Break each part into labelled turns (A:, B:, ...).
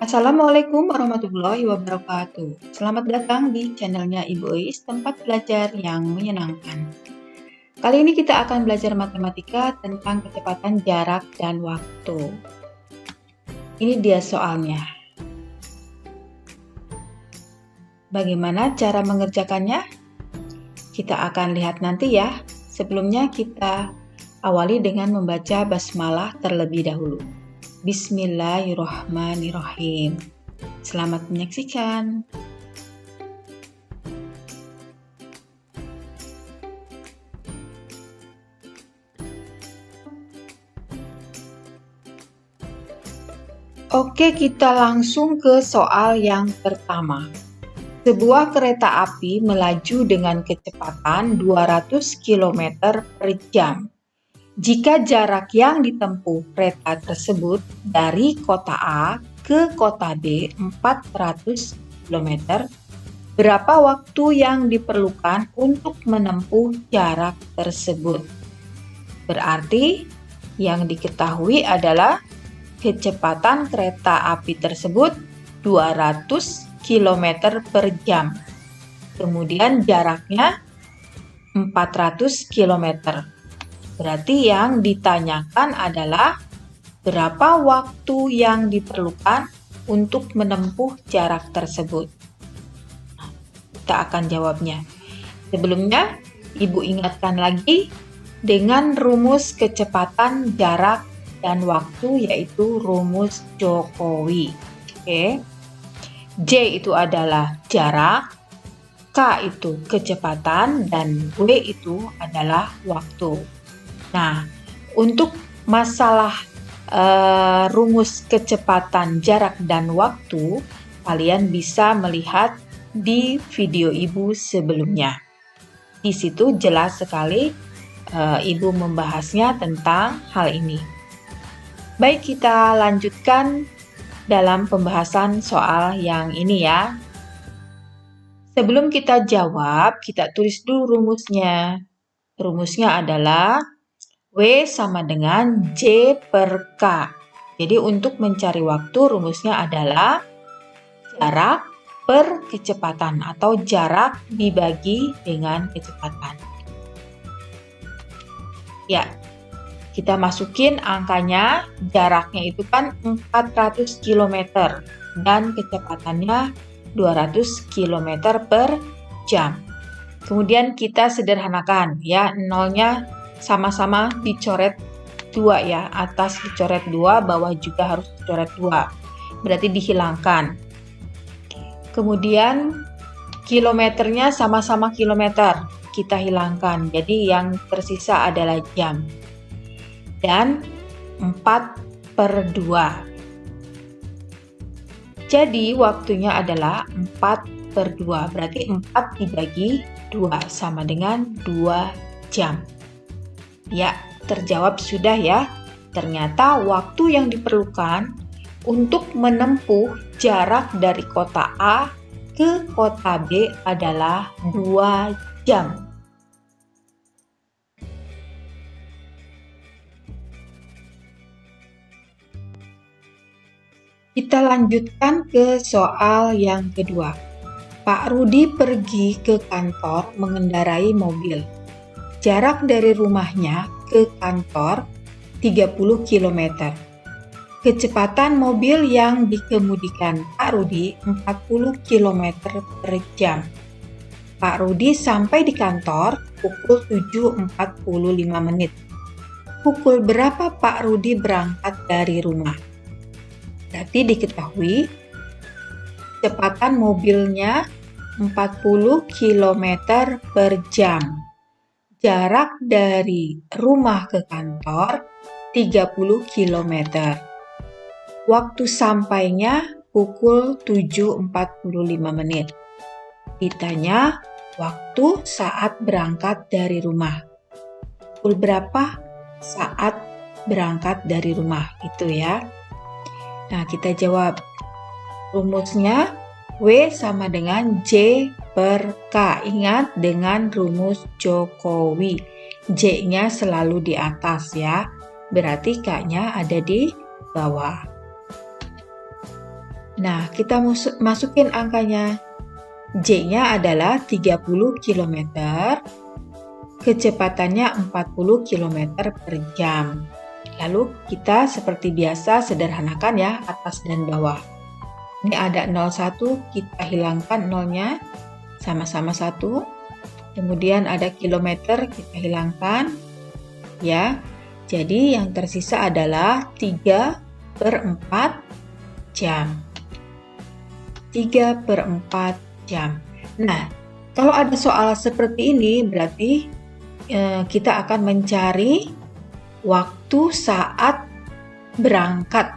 A: Assalamualaikum warahmatullahi wabarakatuh. Selamat datang di channelnya Ibu Ois, tempat belajar yang menyenangkan. Kali ini kita akan belajar matematika tentang kecepatan jarak dan waktu. Ini dia soalnya. Bagaimana cara mengerjakannya? Kita akan lihat nanti ya. Sebelumnya kita awali dengan membaca basmalah terlebih dahulu. Bismillahirrahmanirrahim. Selamat menyaksikan. Oke, kita langsung ke soal yang pertama. Sebuah kereta api melaju dengan kecepatan 200 km per jam. Jika jarak yang ditempuh kereta tersebut dari kota A ke kota B 400 km, berapa waktu yang diperlukan untuk menempuh jarak tersebut? Berarti yang diketahui adalah kecepatan kereta api tersebut 200 km per jam. Kemudian jaraknya 400 km. Berarti yang ditanyakan adalah berapa waktu yang diperlukan untuk menempuh jarak tersebut. Kita akan jawabnya. Sebelumnya, Ibu ingatkan lagi dengan rumus kecepatan jarak dan waktu, yaitu rumus Jokowi. Oke. J itu adalah jarak, K itu kecepatan, dan W itu adalah waktu. Nah, untuk masalah rumus kecepatan jarak dan waktu, kalian bisa melihat di video Ibu sebelumnya. Di situ jelas sekali Ibu membahasnya tentang hal ini. Baik, kita lanjutkan dalam pembahasan soal yang ini ya. Sebelum kita jawab, kita tulis dulu rumusnya. Rumusnya adalah W sama dengan J per K. Jadi untuk mencari waktu, rumusnya adalah jarak per kecepatan atau jarak dibagi dengan kecepatan. Ya, kita masukin angkanya, jaraknya itu kan 400 km dan kecepatannya 200 km per jam. Kemudian kita sederhanakan ya, nolnya sama-sama dicoret 2 ya, atas dicoret 2, bawah juga harus dicoret 2. Berarti dihilangkan. Kemudian kilometernya sama-sama kilometer, kita hilangkan. Jadi yang tersisa adalah jam. Dan 4/2. Jadi waktunya adalah 4/2. Berarti 4 dibagi 2 sama dengan 2 jam. Ya, terjawab sudah ya. Ternyata waktu yang diperlukan untuk menempuh jarak dari kota A ke kota B adalah 2 jam. Kita lanjutkan ke soal yang kedua. Pak Rudi pergi ke kantor mengendarai mobil. Jarak dari rumahnya ke kantor 30 km. Kecepatan mobil yang dikemudikan Pak Rudi 40 km per jam. Pak Rudi sampai di kantor pukul 7.45 menit. Pukul berapa Pak Rudi berangkat dari rumah? Berarti diketahui kecepatan mobilnya 40 km per jam. Jarak dari rumah ke kantor 30 km. Waktu sampainya pukul 7.45 menit. Ditanya waktu saat berangkat dari rumah. Pukul berapa saat berangkat dari rumah? Itu ya. Nah, kita jawab. Rumusnya W sama dengan J per K. Ingat dengan rumus Jokowi. J-nya selalu di atas ya. Berarti K-nya ada di bawah. Nah, kita masukin angkanya. J-nya adalah 30 km, kecepatannya 40 km per jam. Lalu kita seperti biasa sederhanakan ya atas dan bawah. Ini ada 01, kita hilangkan nolnya, sama-sama 1. Kemudian ada kilometer, kita hilangkan. Ya, jadi yang tersisa adalah 3/4 jam. 3/4 jam. Nah, kalau ada soal seperti ini, berarti kita akan mencari waktu saat berangkat.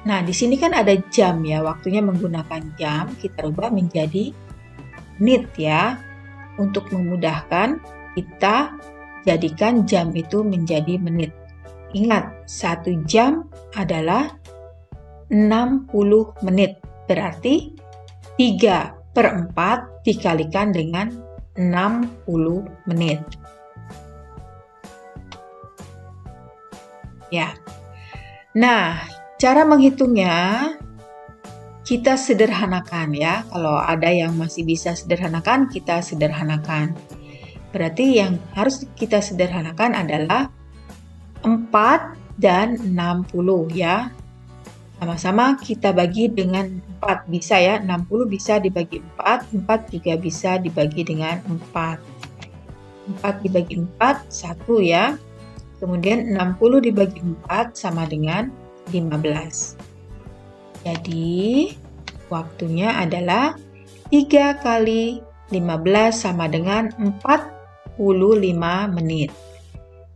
A: Nah, di sini kan ada jam ya, waktunya menggunakan jam, kita rubah menjadi menit ya. Untuk memudahkan, kita jadikan jam itu menjadi menit. Ingat, 1 jam adalah 60 menit, berarti 3/4 dikalikan dengan 60 menit. Ya. Nah, cara menghitungnya kita sederhanakan ya. Kalau ada yang masih bisa sederhanakan, kita sederhanakan. Berarti yang harus kita sederhanakan adalah 4 dan 60 ya. Sama-sama kita bagi dengan 4, bisa ya. 60 bisa dibagi 4, 4 juga bisa dibagi dengan 4. 4 dibagi 4, 1 ya. Kemudian 60 dibagi 4 sama dengan 15. Jadi, waktunya adalah 3 kali 15 sama dengan 45 menit.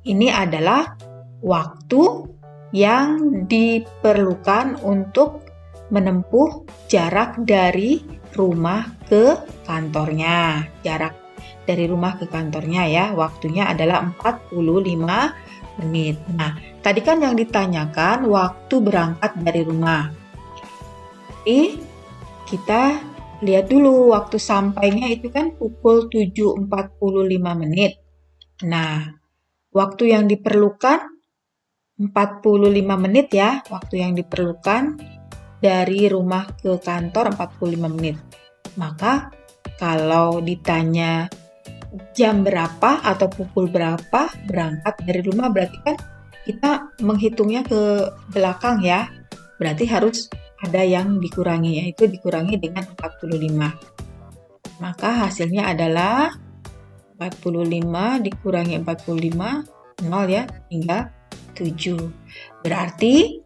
A: Ini adalah waktu yang diperlukan untuk menempuh jarak dari rumah ke kantornya. Jarak dari rumah ke kantornya ya, waktunya adalah 45 menit. Nah, tadi kan yang ditanyakan waktu berangkat dari rumah. Jadi, kita lihat dulu waktu sampainya itu kan pukul 7.45 menit. Nah, waktu yang diperlukan 45 menit ya, waktu yang diperlukan dari rumah ke kantor 45 menit. Maka kalau ditanya jam berapa atau pukul berapa berangkat dari rumah, berarti kan kita menghitungnya ke belakang ya. Berarti harus ada yang dikurangi, yaitu dikurangi dengan 45. Maka hasilnya adalah 45 dikurangi 45, 0 ya, tinggal 7. Berarti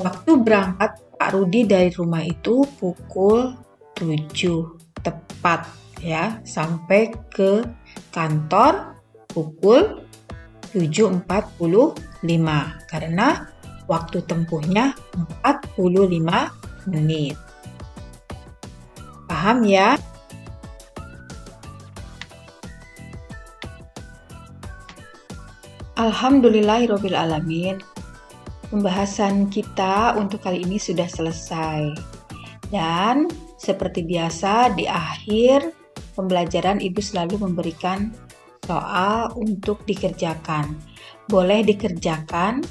A: waktu berangkat Pak Rudi dari rumah itu pukul 7 tepat ya, sampai ke kantor pukul 7.45 karena waktu tempuhnya 45 menit. Paham ya? Alhamdulillahirabbil alamin. Pembahasan kita untuk kali ini sudah selesai. Dan seperti biasa di akhir pembelajaran Ibu selalu memberikan soal untuk dikerjakan. Boleh dikerjakan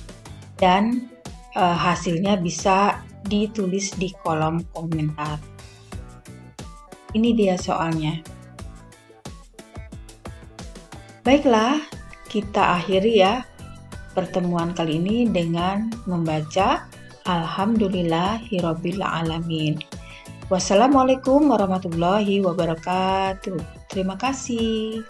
A: dan hasilnya bisa ditulis di kolom komentar. Ini dia soalnya. Baiklah, kita akhiri ya pertemuan kali ini dengan membaca Alhamdulillahirabbil alamin. Wassalamualaikum warahmatullahi wabarakatuh. Terima kasih.